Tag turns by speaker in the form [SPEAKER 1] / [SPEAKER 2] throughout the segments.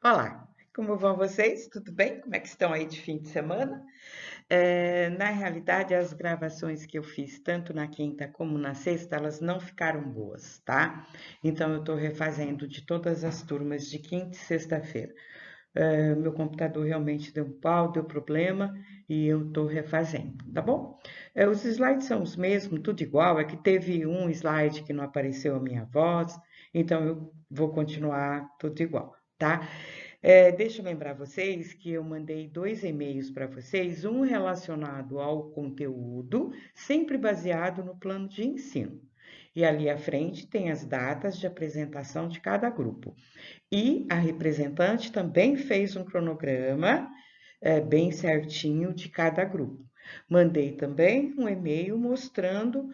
[SPEAKER 1] Olá, como vão vocês? Tudo bem? Como é que estão aí de fim de semana? Na realidade, as gravações que eu fiz, tanto na quinta como na sexta, elas não ficaram boas, tá? Então, eu estou refazendo de todas as turmas de quinta e sexta-feira. Meu computador realmente deu um pau, deu problema, e eu estou refazendo, tá bom? Os slides são os mesmos, tudo igual, é que teve um slide que não apareceu a minha voz, então eu vou continuar tudo igual, tá? Deixa eu lembrar vocês que eu mandei 2 e-mails para vocês, um relacionado ao conteúdo, sempre baseado no plano de ensino. E ali à frente tem as datas de apresentação de cada grupo. E a representante também fez um cronograma bem certinho de cada grupo. Mandei também um e-mail mostrando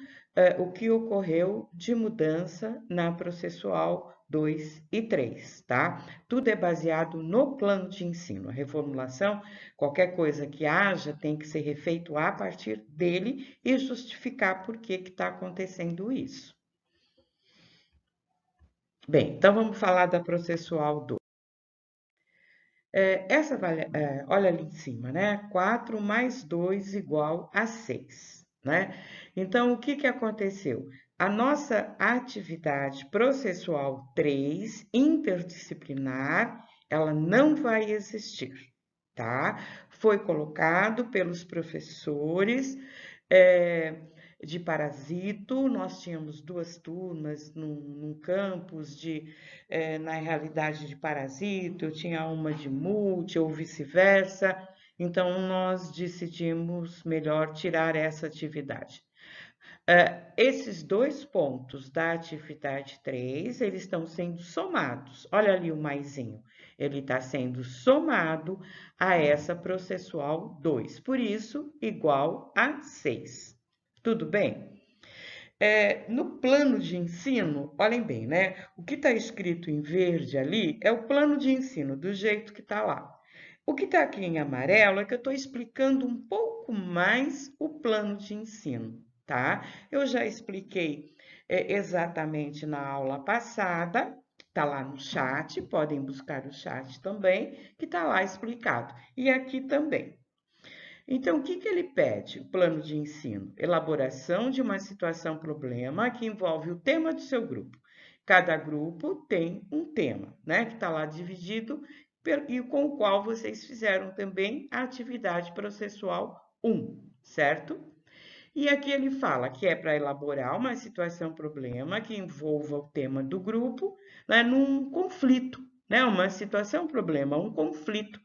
[SPEAKER 1] o que ocorreu de mudança na processual 2 e 3, tá? Tudo é baseado no plano de ensino. A reformulação, qualquer coisa que haja, tem que ser refeito a partir dele e justificar por que está acontecendo isso. Bem, então vamos falar da processual 2. Olha ali em cima, né? 4 mais 2 igual a 6, né? Então, o que que aconteceu? A nossa atividade processual 3, interdisciplinar, ela não vai existir, tá? Foi colocado pelos professores, é, de parasito, nós tínhamos 2 turmas num campus na realidade de parasito, eu tinha uma de multi ou vice-versa, então nós decidimos melhor tirar essa atividade. Esses 2 pontos da atividade 3, eles estão sendo somados. Olha ali o maisinho. Ele está sendo somado a essa processual 2. Por isso, igual a 6. Tudo bem? No plano de ensino, olhem bem, né? O que está escrito em verde ali é o plano de ensino, do jeito que está lá. O que está aqui em amarelo é que eu estou explicando um pouco mais o plano de ensino, tá? Eu já expliquei exatamente na aula passada, está lá no chat, podem buscar o chat também, que está lá explicado. E aqui também. Então, o que que ele pede? O plano de ensino, elaboração de uma situação-problema que envolve o tema do seu grupo. Cada grupo tem um tema, né, que está lá dividido e com o qual vocês fizeram também a atividade processual 1, certo? E aqui ele fala que é para elaborar uma situação-problema que envolva o tema do grupo, né, num conflito, né, uma situação-problema, um conflito,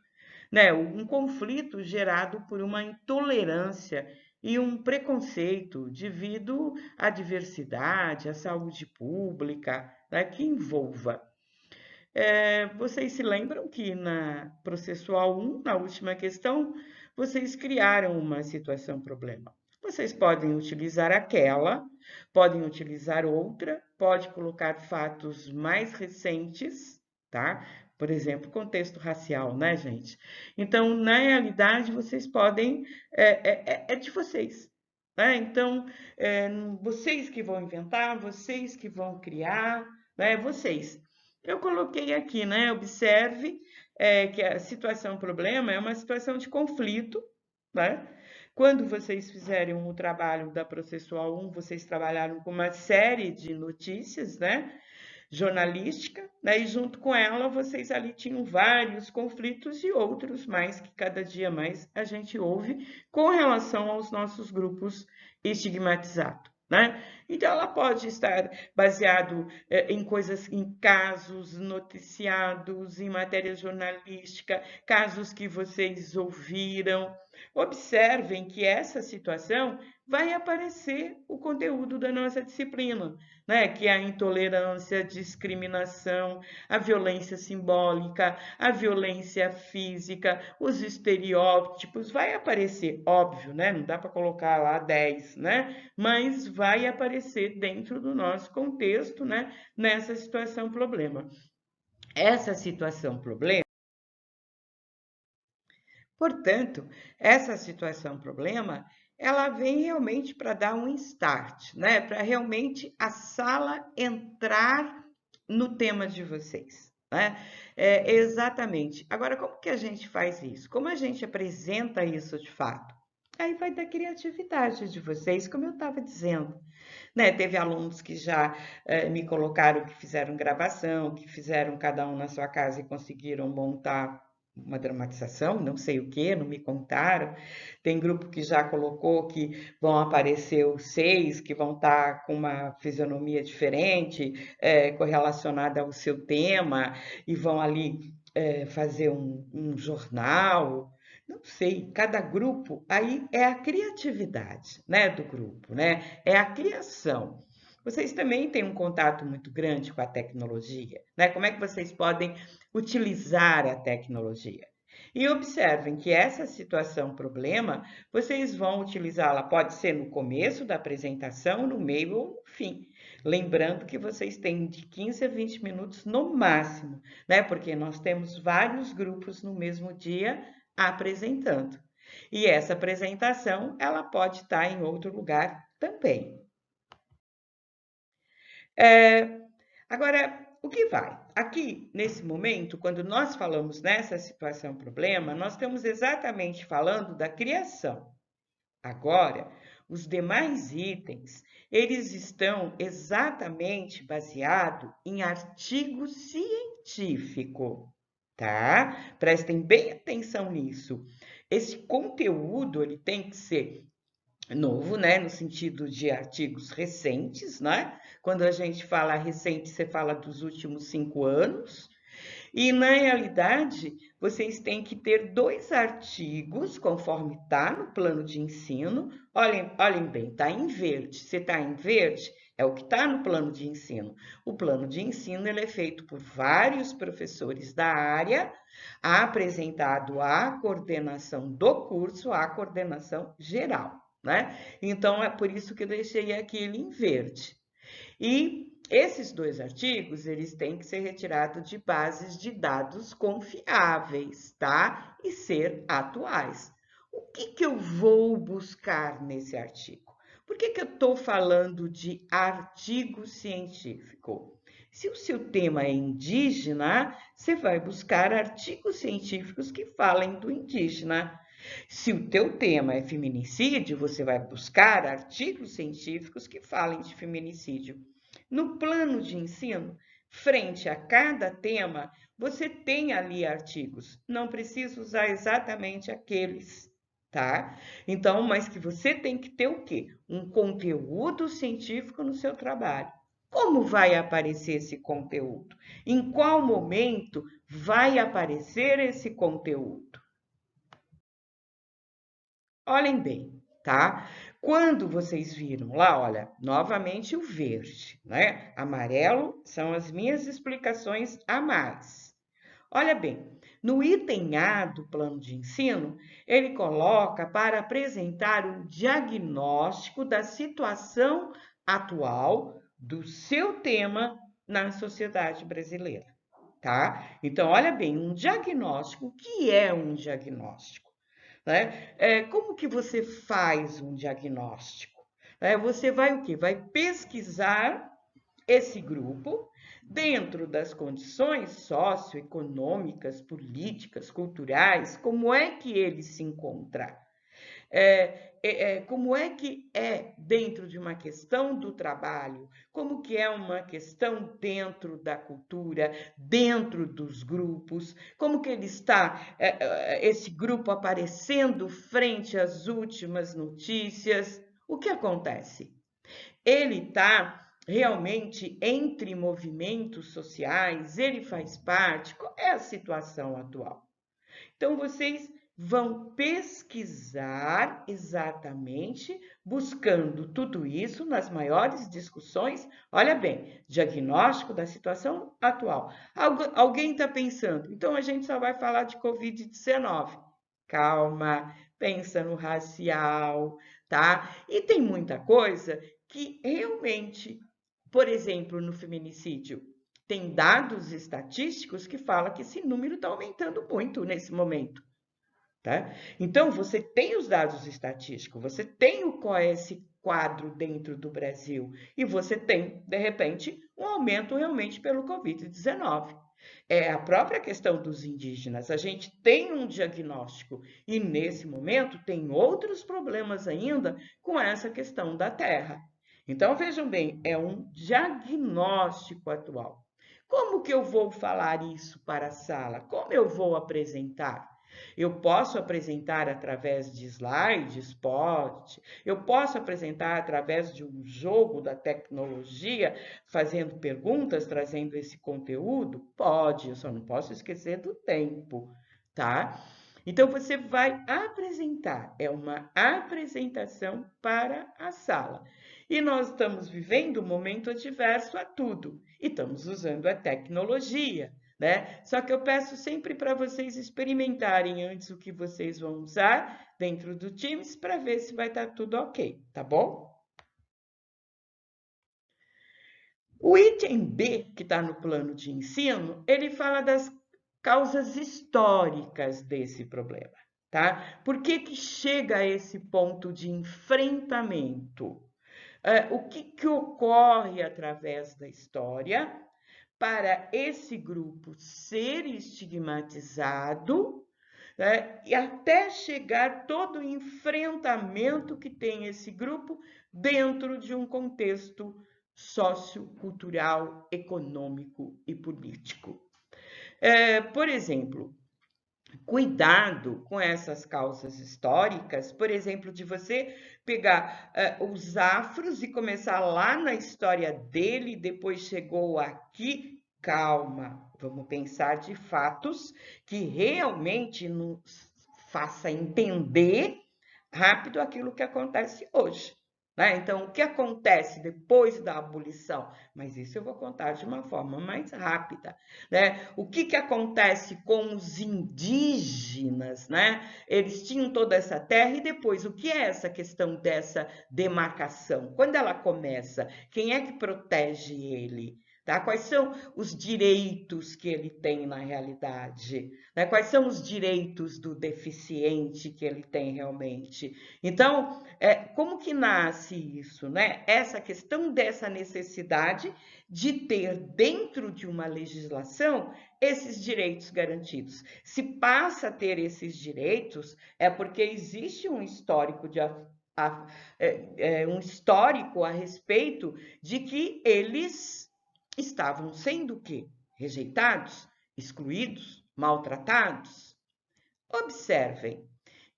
[SPEAKER 1] né? Um conflito gerado por uma intolerância e um preconceito devido à diversidade, à saúde pública, né, que envolva. Vocês se lembram que na processual 1, na última questão, vocês criaram uma situação-problema. Vocês podem utilizar aquela, podem utilizar outra, pode colocar fatos mais recentes, tá? Por exemplo, contexto racial, né, gente? Então, na realidade, vocês podem, é de vocês, né? Então, vocês que vão inventar, vocês que vão criar, né? Vocês. Eu coloquei aqui, né? Observe que a situação problema é uma situação de conflito, né? Quando vocês fizerem o trabalho da processual 1, vocês trabalharam com uma série de notícias, né? Jornalística, né? E junto com ela vocês ali tinham vários conflitos e outros mais que cada dia mais a gente ouve com relação aos nossos grupos estigmatizados, né? Então ela pode estar baseado em coisas, em casos noticiados, em matéria jornalística, casos que vocês ouviram. Observem que essa situação vai aparecer o conteúdo da nossa disciplina, né? Que é a intolerância, a discriminação, a violência simbólica, a violência física, os estereótipos, vai aparecer, óbvio, né? Não dá para colocar lá 10, né? Mas vai aparecer dentro do nosso contexto, né? Nessa situação problema. Essa situação problema, portanto, essa situação problema, ela vem realmente para dar um start, né? Para realmente a sala entrar no tema de vocês, né? Exatamente. Agora, como que a gente faz isso? Como a gente apresenta isso de fato? Aí vai da criatividade de vocês, como eu estava dizendo, né? Teve alunos que já me colocaram que fizeram gravação, que fizeram cada um na sua casa e conseguiram montar uma dramatização, não sei o que, não me contaram. Tem grupo que já colocou que vão aparecer os 6, que vão estar com uma fisionomia diferente, correlacionada ao seu tema, e vão ali fazer um jornal. Não sei, cada grupo aí é a criatividade, né, do grupo, né? É a criação. Vocês também têm um contato muito grande com a tecnologia, né? Como é que vocês podem utilizar a tecnologia? E observem que essa situação problema, vocês vão utilizá-la, pode ser no começo da apresentação, no meio ou no fim. Lembrando que vocês têm de 15 a 20 minutos no máximo, né? Porque nós temos vários grupos no mesmo dia apresentando. E essa apresentação, ela pode estar em outro lugar também. Agora, o que vai? Aqui, nesse momento, quando nós falamos nessa situação problema, nós estamos exatamente falando da criação. Agora, os demais itens, eles estão exatamente baseados em artigo científico, tá? Prestem bem atenção nisso. Esse conteúdo, ele tem que ser novo, né, no sentido de artigos recentes, né? Quando a gente fala recente, você fala dos últimos 5 anos. E, na realidade, vocês têm que ter 2 artigos, conforme está no plano de ensino. Olhem bem, está em verde. Se está em verde, é o que está no plano de ensino. O plano de ensino ele é feito por vários professores da área, apresentado à coordenação do curso, à coordenação geral, né? Então, é por isso que eu deixei aquele em verde. E esses 2 artigos, eles têm que ser retirados de bases de dados confiáveis, tá? E ser atuais. O que eu vou buscar nesse artigo? Por que eu estou falando de artigo científico? Se o seu tema é indígena, você vai buscar artigos científicos que falem do indígena. Se o teu tema é feminicídio, você vai buscar artigos científicos que falem de feminicídio. No plano de ensino, frente a cada tema, você tem ali artigos. Não precisa usar exatamente aqueles, tá? Então, mas que você tem que ter o quê? Um conteúdo científico no seu trabalho. Como vai aparecer esse conteúdo? Em qual momento vai aparecer esse conteúdo? Olhem bem, tá? Quando vocês viram lá, olha, novamente o verde, né? Amarelo são as minhas explicações a mais. Olha bem, no item A do plano de ensino, ele coloca para apresentar um diagnóstico da situação atual do seu tema na sociedade brasileira, tá? Então, olha bem, um diagnóstico, o que é um diagnóstico? Né? Como que você faz um diagnóstico? Você vai o quê? Vai pesquisar esse grupo dentro das condições socioeconômicas, políticas, culturais, como é que ele se encontra? Como é que é dentro de uma questão do trabalho, como que é uma questão dentro da cultura, dentro dos grupos, como que ele está, esse grupo aparecendo frente às últimas notícias. O que acontece? Ele está realmente entre movimentos sociais, ele faz parte, qual é a situação atual? Então, vocês vão pesquisar exatamente, buscando tudo isso nas maiores discussões. Olha bem, diagnóstico da situação atual. Alguém está pensando, então a gente só vai falar de Covid-19. Calma, pensa no racial, tá? E tem muita coisa que realmente, por exemplo, no feminicídio, tem dados estatísticos que falam que esse número está aumentando muito nesse momento. Tá? Então, você tem os dados estatísticos, você tem qual é esse quadro dentro do Brasil e você tem, de repente, um aumento realmente pelo Covid-19. É a própria questão dos indígenas. A gente tem um diagnóstico e, nesse momento, tem outros problemas ainda com essa questão da terra. Então, vejam bem, é um diagnóstico atual. Como que eu vou falar isso para a sala? Como eu vou apresentar? Eu posso apresentar através de slides, pode. Eu posso apresentar através de um jogo da tecnologia, fazendo perguntas, trazendo esse conteúdo? Pode, eu só não posso esquecer do tempo, tá? Então, você vai apresentar, é uma apresentação para a sala. E nós estamos vivendo um momento adverso a tudo, e estamos usando a tecnologia, né? Só que eu peço sempre para vocês experimentarem antes o que vocês vão usar dentro do Teams para ver se vai estar tudo ok, tá bom? O item B, que está no plano de ensino, ele fala das causas históricas desse problema, tá? Por que que chega a esse ponto de enfrentamento? O que que ocorre através da história para esse grupo ser estigmatizado, né? E até chegar todo o enfrentamento que tem esse grupo dentro de um contexto sociocultural, econômico e político. Por exemplo, cuidado com essas causas históricas, por exemplo, de você pegar os afros e começar lá na história dele, depois chegou aqui. Calma, vamos pensar de fatos que realmente nos faça entender rápido aquilo que acontece hoje. Né? Então, o que acontece depois da abolição? Mas isso eu vou contar de uma forma mais rápida. Né? O que, que acontece com os indígenas? Né? Eles tinham toda essa terra e depois, o que é essa questão dessa demarcação? Quando ela começa, quem é que protege ele? Tá? Quais são os direitos que ele tem na realidade? Né? Quais são os direitos do deficiente que ele tem realmente? Então, como que nasce isso? Né? Essa questão dessa necessidade de ter dentro de uma legislação esses direitos garantidos. Se passa a ter esses direitos, é porque existe um histórico um histórico a respeito de que eles estavam sendo o quê? Rejeitados, excluídos, maltratados. Observem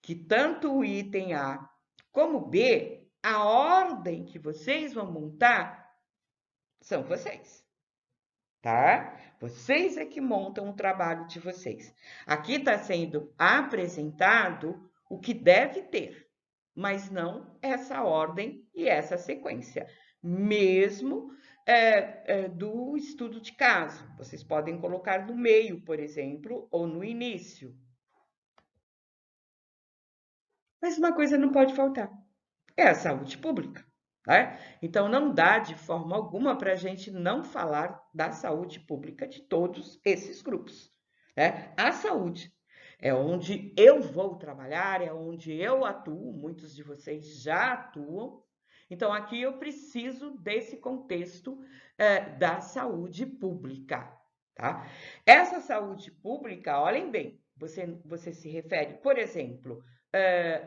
[SPEAKER 1] que tanto o item A como B, a ordem que vocês vão montar são vocês, tá? Vocês é que montam o trabalho de vocês. Aqui está sendo apresentado o que deve ter, mas não essa ordem e essa sequência. Mesmo do estudo de caso. Vocês podem colocar no meio, por exemplo, ou no início. Mas uma coisa não pode faltar: é a saúde pública. Né? Então, não dá de forma alguma para a gente não falar da saúde pública de todos esses grupos. Né? A saúde é onde eu vou trabalhar, é onde eu atuo, muitos de vocês já atuam. Então, aqui eu preciso desse contexto da saúde pública. Tá? Essa saúde pública, olhem bem, você se refere, por exemplo,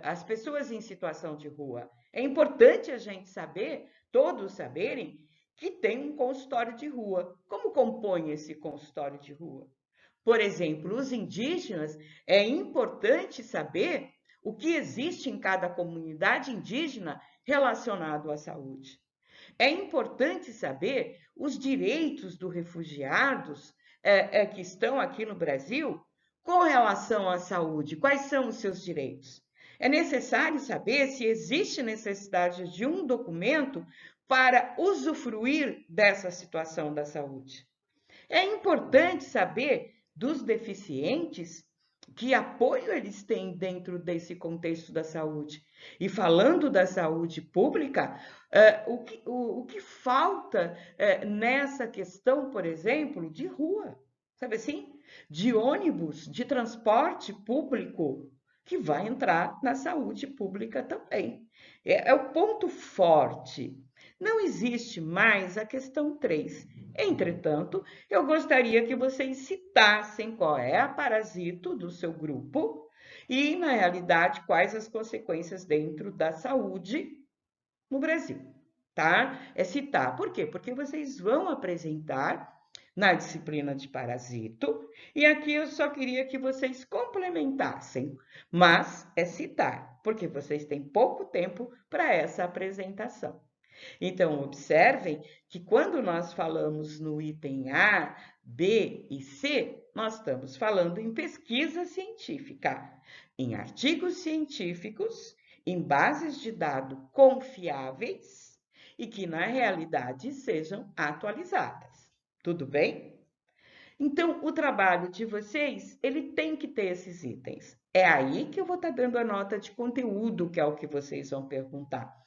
[SPEAKER 1] as pessoas em situação de rua. É importante a gente saber, todos saberem, que tem um consultório de rua. Como compõe esse consultório de rua? Por exemplo, os indígenas, é importante saber o que existe em cada comunidade indígena relacionado à saúde. É importante saber os direitos dos refugiados que estão aqui no Brasil com relação à saúde, quais são os seus direitos. É necessário saber se existe necessidade de um documento para usufruir dessa situação da saúde. É importante saber dos deficientes que apoio eles têm dentro desse contexto da saúde. E falando da saúde pública, o que falta nessa questão, por exemplo, de rua, sabe assim? De ônibus, de transporte público, que vai entrar na saúde pública também. É o ponto forte. Não existe mais a questão 3. Entretanto, eu gostaria que vocês citassem qual é a parasito do seu grupo e, na realidade, quais as consequências dentro da saúde no Brasil, tá? É citar. Por quê? Porque vocês vão apresentar na disciplina de parasito, e aqui eu só queria que vocês complementassem, mas é citar, porque vocês têm pouco tempo para essa apresentação. Então, observem que quando nós falamos no item A, B e C, nós estamos falando em pesquisa científica, em artigos científicos, em bases de dados confiáveis e que, na realidade, sejam atualizadas. Tudo bem? Então, o trabalho de vocês, ele tem que ter esses itens. É aí que eu vou estar dando a nota de conteúdo, que é o que vocês vão perguntar.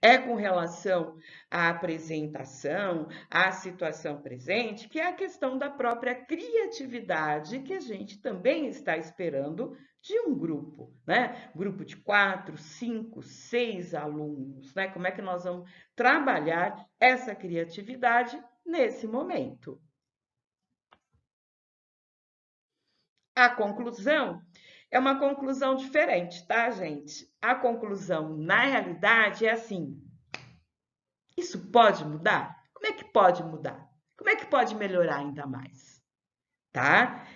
[SPEAKER 1] É com relação à apresentação, à situação presente, que é a questão da própria criatividade que a gente também está esperando de um grupo, né? Grupo de 4, 5, 6 alunos, né? Como é que nós vamos trabalhar essa criatividade nesse momento? A conclusão é uma conclusão diferente, tá, gente? A conclusão, na realidade, é assim: isso pode mudar? Como é que pode mudar? Como é que pode melhorar ainda mais? Tá?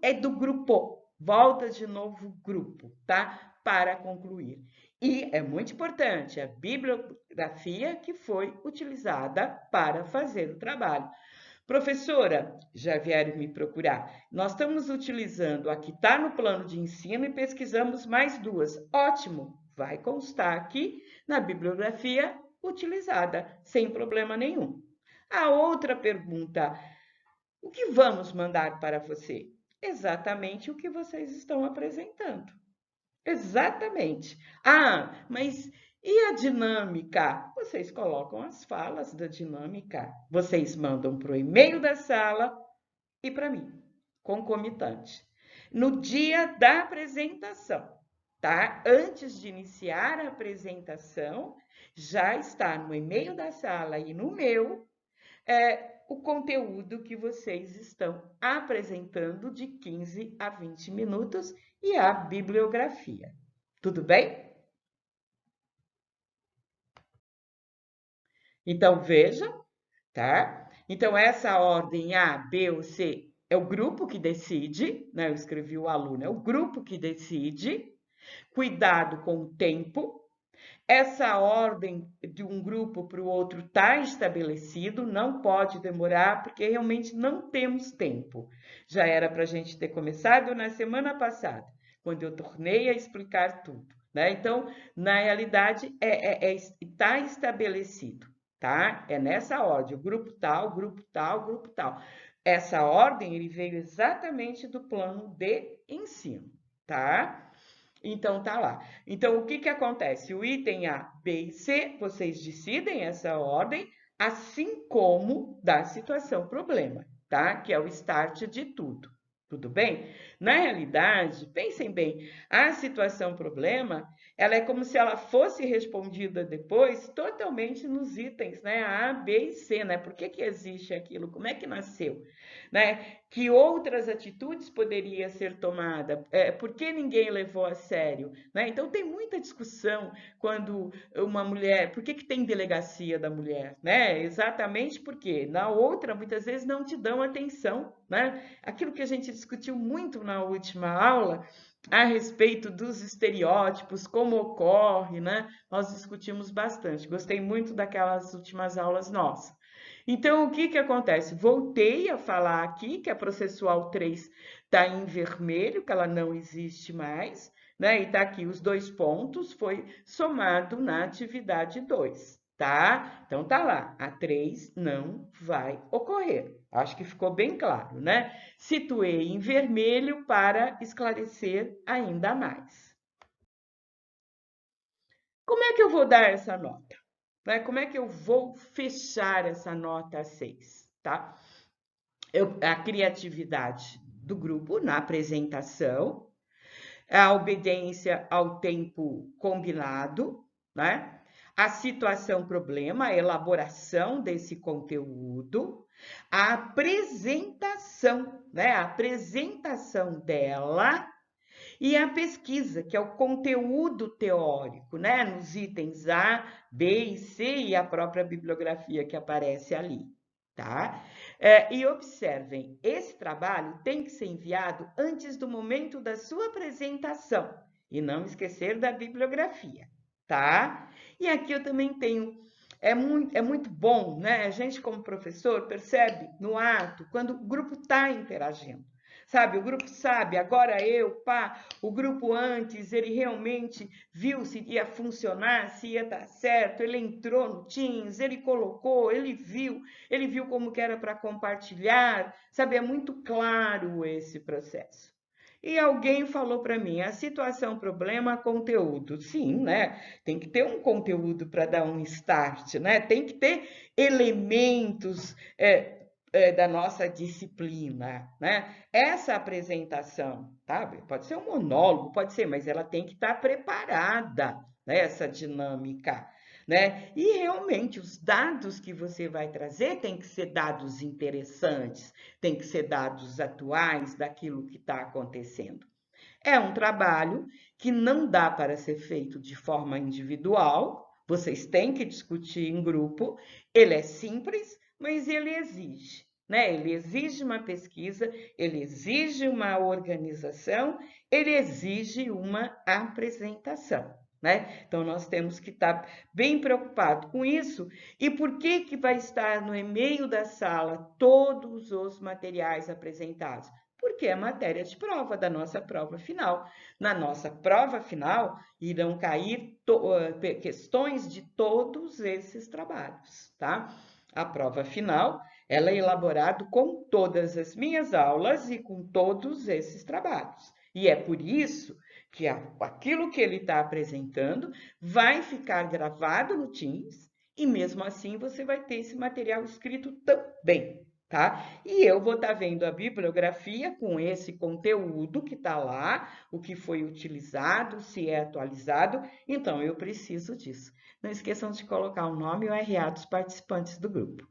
[SPEAKER 1] É do grupo. Volta de novo grupo, tá? Para concluir. E é muito importante a bibliografia que foi utilizada para fazer o trabalho. Professora, já vieram me procurar. Nós estamos utilizando a que está no plano de ensino e pesquisamos mais duas. Ótimo, vai constar aqui na bibliografia utilizada, sem problema nenhum. A outra pergunta: o que vamos mandar para você? Exatamente o que vocês estão apresentando. Exatamente. Ah, mas e a dinâmica? Vocês colocam as falas da dinâmica. Vocês mandam para o e-mail da sala e para mim, concomitante. No dia da apresentação, tá? Antes de iniciar a apresentação, já está no e-mail da sala e no meu o conteúdo que vocês estão apresentando de 15 a 20 minutos e a bibliografia. Tudo bem? Então, veja, tá? Então, essa ordem A, B ou C é o grupo que decide, né? Eu escrevi o aluno, é o grupo que decide. Cuidado com o tempo. Essa ordem de um grupo para o outro está estabelecido, não pode demorar, porque realmente não temos tempo. Já era para a gente ter começado na semana passada, quando eu tornei a explicar tudo, né? Então, na realidade, está estabelecido, tá? É nessa ordem, o grupo tal, grupo tal, grupo tal. Essa ordem, ele veio exatamente do plano de ensino, tá? Então, tá lá. Então, o que que acontece? O item A, B e C, vocês decidem essa ordem, assim como da situação problema, tá? Que é o start de tudo. Tudo bem? Na realidade, pensem bem, a situação problema, ela é como se ela fosse respondida depois totalmente nos itens, né? A, B e C, né? Por que que existe aquilo? Como é que nasceu? Né? Que outras atitudes poderia ser tomada? Por que ninguém levou a sério? Né? Então, tem muita discussão quando uma mulher... Por que que tem delegacia da mulher? Né? Exatamente porque na outra, muitas vezes, não te dão atenção. Né? Aquilo que a gente discutiu muito na última aula, a respeito dos estereótipos, como ocorre, né? Nós discutimos bastante. Gostei muito daquelas últimas aulas nossas. Então, o que que acontece? Voltei a falar aqui que a processual 3 está em vermelho, que ela não existe mais, né? E está aqui os 2 pontos, foi somado na atividade 2, tá? Então, tá lá, a 3 não vai ocorrer. Acho que ficou bem claro, né? Situei em vermelho para esclarecer ainda mais. Como é que eu vou dar essa nota? Né? Como é que eu vou fechar essa nota 6, tá? A criatividade do grupo na apresentação, a obediência ao tempo combinado, né? a situação problema, a elaboração desse conteúdo, a apresentação, né? A apresentação dela e a pesquisa, que é o conteúdo teórico, né? Nos itens A, B e C e a própria bibliografia que aparece ali, tá? E observem, esse trabalho tem que ser enviado antes do momento da sua apresentação e não esquecer da bibliografia, tá? E aqui eu também tenho é muito bom, né? A gente, como professor, percebe no ato, quando o grupo está interagindo. Sabe, o grupo sabe, agora o grupo antes, ele realmente viu se ia funcionar, se ia dar certo, ele entrou no Teams, ele colocou, ele viu como que era para compartilhar, sabe, é muito claro esse processo. E alguém falou para mim, a situação, problema, conteúdo. Sim, né? Tem que ter um conteúdo para dar um start, né? Tem que ter elementos da nossa disciplina, né? Essa apresentação, tá? Pode ser um monólogo, pode ser, mas ela tem que estar preparada, né? Essa dinâmica, né? E realmente os dados que você vai trazer tem que ser dados interessantes, tem que ser dados atuais daquilo que está acontecendo. É um trabalho que não dá para ser feito de forma individual, vocês têm que discutir em grupo, ele é simples, mas ele exige, né? Ele exige uma pesquisa, ele exige uma organização, ele exige uma apresentação, né? Então nós temos que estar bem preocupados com isso. E por que que vai estar no e-mail da sala todos os materiais apresentados? Porque é matéria de prova da nossa prova final. Na nossa prova final, irão cair questões de todos esses trabalhos, tá? A prova final, ela é elaborada com todas as minhas aulas e com todos esses trabalhos. E é por isso que aquilo que ele está apresentando vai ficar gravado no Teams e mesmo assim você vai ter esse material escrito também, tá? E eu vou estar vendo a bibliografia com esse conteúdo que está lá, o que foi utilizado, se é atualizado, então eu preciso disso. Não esqueçam de colocar o nome e o RA dos participantes do grupo.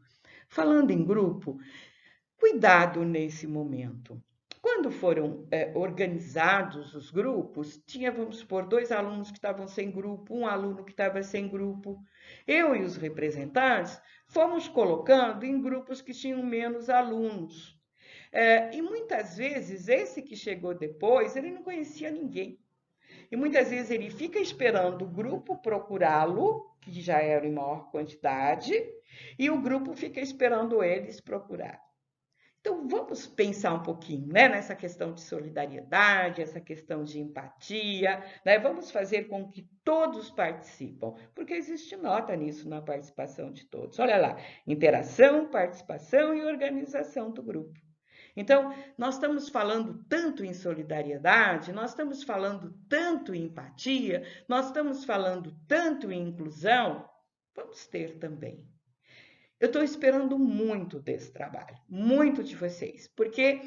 [SPEAKER 1] Falando em grupo, cuidado nesse momento. Quando foram organizados os grupos, tinha, vamos supor, 2 alunos que estavam sem grupo, um aluno que estava sem grupo. Eu e os representantes fomos colocando em grupos que tinham menos alunos. E muitas vezes, esse que chegou depois, ele não conhecia ninguém. E muitas vezes ele fica esperando o grupo procurá-lo, que já era em maior quantidade, e o grupo fica esperando eles procurar. Então, vamos pensar um pouquinho, né, nessa questão de solidariedade, essa questão de empatia, né? Vamos fazer com que todos participam, porque existe nota nisso na participação de todos. Olha lá, interação, participação e organização do grupo. Então, nós estamos falando tanto em solidariedade, nós estamos falando tanto em empatia, nós estamos falando tanto em inclusão, vamos ter também. Eu estou esperando muito desse trabalho, muito de vocês, porque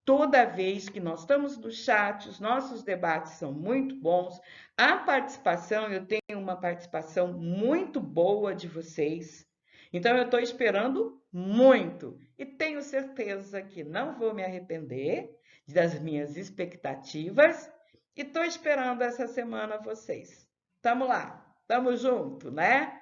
[SPEAKER 1] toda vez que nós estamos no chat, os nossos debates são muito bons, a participação, eu tenho uma participação muito boa de vocês, então eu estou esperando muito e tenho certeza que não vou me arrepender das minhas expectativas e estou esperando essa semana vocês. Tamo lá, tamo junto, né?